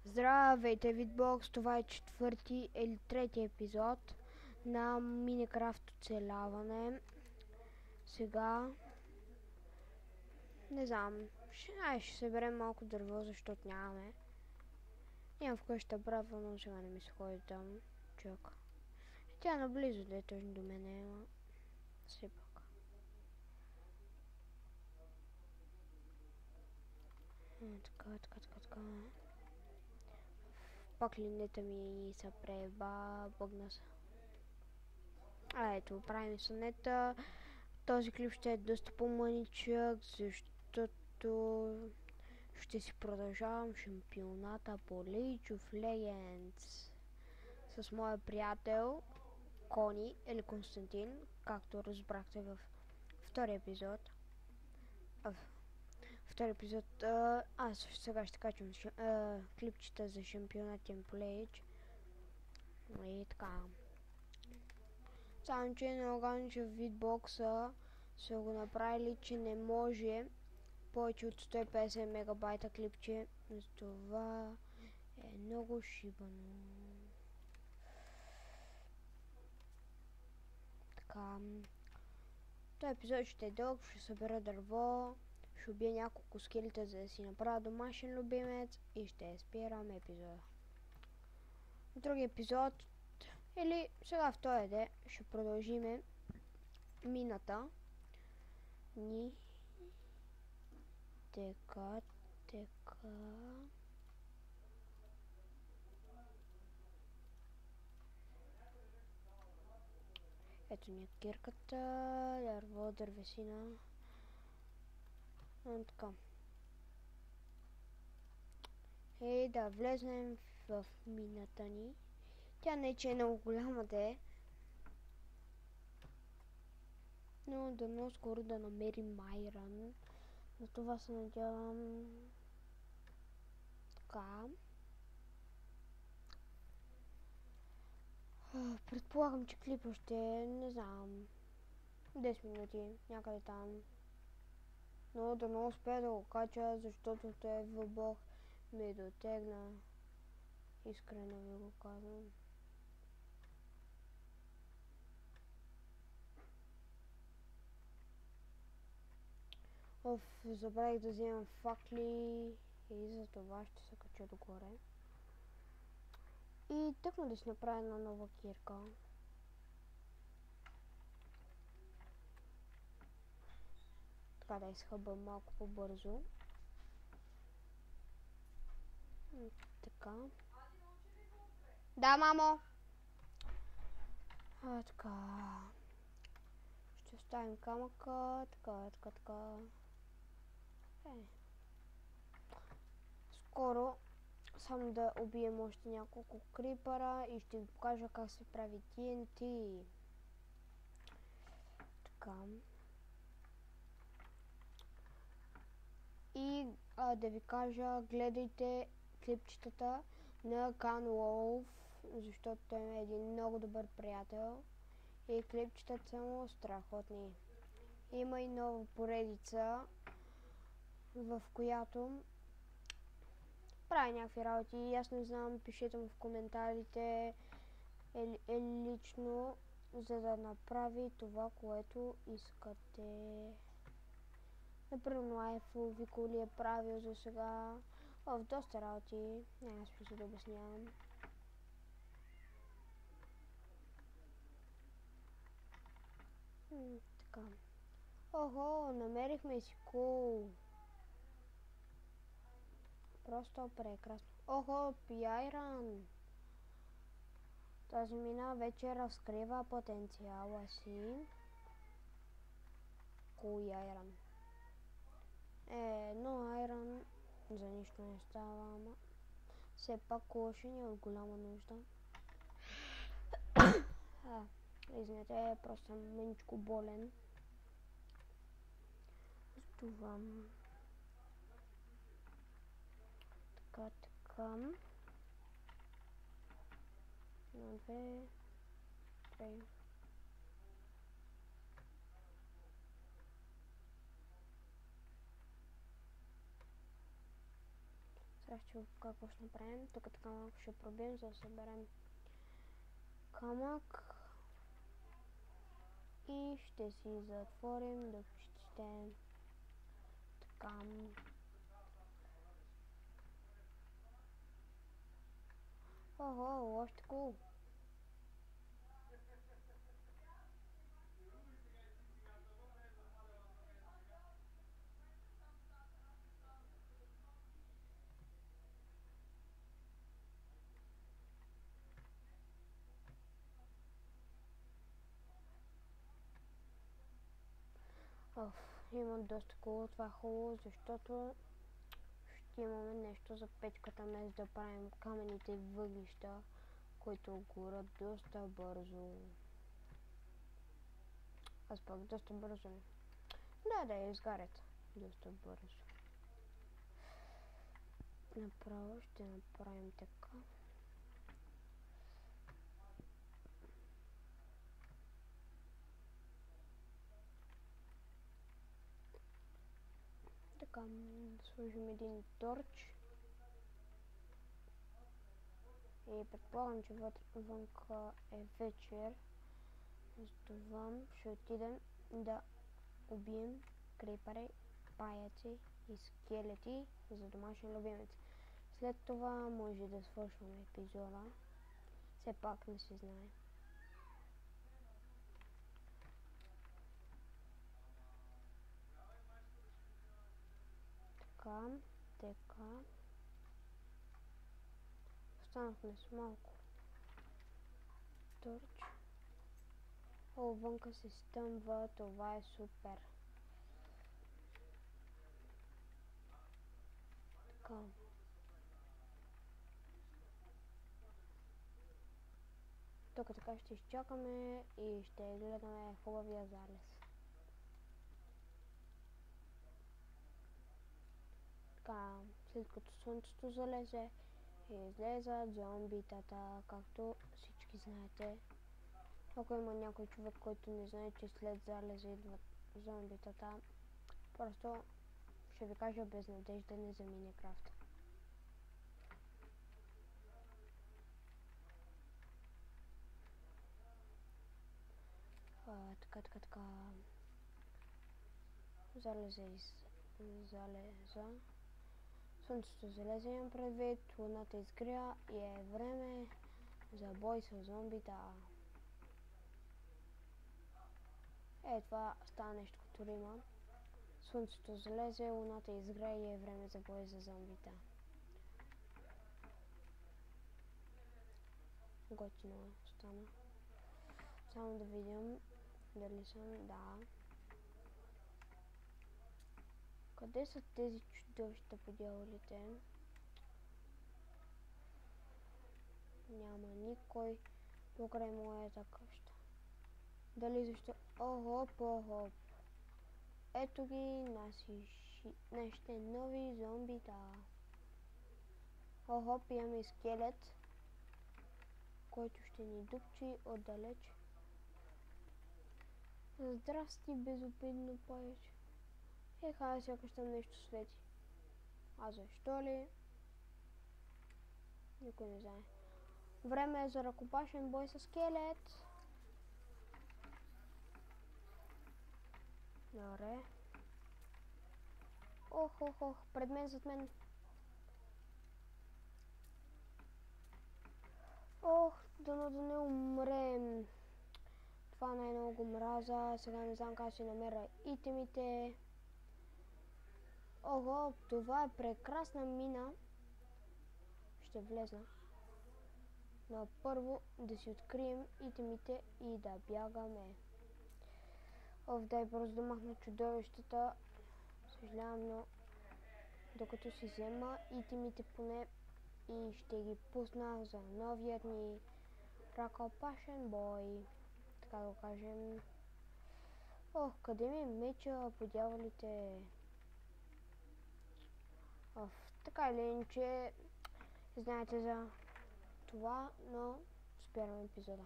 Здравейте, Витбокс! Това е четвърти или трети епизод на Минекрафт оцеляване. Сега не знам, ще съберем малко дърво, защото нямаме. Имам вкъща братва, но сега не ми се ходи там. Чак. Тя е наблизо, да е точно до мене, ама все пак. Така. Пак линията ми се бъгна се. Ето, правим сонета. Този клип ще е доста по-мъничък, защото ще си продължавам шампионата по League of Legends с моя приятел Кони или Константин, както разбрахте в втори епизод. Аз сега ще качвам клипчета за шампионатен по League. И така. Само че на Оганче в Витбокса са го направили, че не може повече от 150 мегабайта клипче. Това е много шибано. Така. Този епизод ще е дълг, ще събера дърво, ще убия няколко скелета, за да си направя домашен любимец и ще спирам епизода. Други епизод или сега в този ден ще продължиме мината ни. Така. Ето ни кирката, дърво, дървесина. Така. Да влезнем в мината ни. Тя не че е много голяма да е. Но дано скоро да намерим айрън. На това се надявам. Така. Предполагам, че клипа ще е, не знам, 10 минути, някъде там. Но дано успея да го кача, защото той въбох ме дотегна. Искрено ви го казвам. Забравих да вземам факли и за това ще се кача догоре. И тъкна да си направя една нова кирка. Така да изхъбам малко по-бързо. Така. Да, мамо! Така. Ще оставим камъка. Така. Скоро само да убием още няколко крипъра и ще ви покажа как се прави TNT. Така. И да ви кажа, гледайте клипчетата на Canwolf, защото той е един много добър приятел и клипчетата са му страхотни. Има и нова поредица, в която прави някакви работи и аз не знам, пишете му в коментарите лично, за да направи това, което искате. Например, Айфови коли е правил за сега. В доста работи. Няма смисъл да обяснявам. Така. Охо, намерихме си кол. Просто прекрасно. Охо, пиайран. Тази мина вече разкрива потенциала си. Кой айран? Но айран за нищо не става, ама все пак колша ни е от голяма нужда. Извинете, просто съм мъничко болен. С това. Така. 1, 2, 3. Сега ще какво ще направим. Тук така малко ще пробием, за да съберем камък. И ще си затворим дъпчиците. Така. Охо, още кул. Има доста кул, това е хубаво, защото ще имаме нещо за печката, вместо да правим камените въглища, които горят доста бързо. Аз пък доста бързо. Да, изгарят доста бързо. Направо ще направим така. Така, сложим един торч. И предполагам, че вънка е вечер. Затова ще отидем да убием крипъри, паяци и скелети за домашен любимец. След това може да свършваме епизода. Все пак не се знае. Така. Останахме с малко торч. О, вънка се стъмва, това е супер. Така. Тук така ще изчакаме и ще гледаме хубавия залез. Така, след като слънцето залезе, излезат зомбитата, както всички знаете. Ако има някой човек, който не знае, че след залеза идват зомбитата, просто ще ви кажа безнадежден за Minecraft. Така. Залеза. Слънцето залезе, имам предвид, луната изгря и е време за бой с зомбита. Това става нещо като рима. Слънцето залезе, луната изгря и е време за бой за зомбита. Готино стана. Само да видим дали съм, да. Къде са тези чудовища по дяволите? Няма никой покрай моята къща. Дали защо? Хоп. Ето ги нашите нови зомбита. Хоп, имаме скелет, който ще ни дупчи отдалеч. Здрасти, безобидно паече. Сякаш там нещо свети. А защо ли? Никой не знае. Време е за ръкопашен бой с скелет. Добре. Ох, пред мен, зад мен. Дано да не умрем. Това най-много мраза. Сега не знам как ще намеря итемите. Това е прекрасна мина. Ще влезна. Но първо да си открием итемите и да бягаме. Дай бързо да махна чудовищата. Съжалявам, но докато си взема итемите поне и ще ги пусна за новият ни ръкопашен бой. Така да го кажем. Къде ми е меча по дяволите? Така или иначе, знаете за това, но спирам епизода.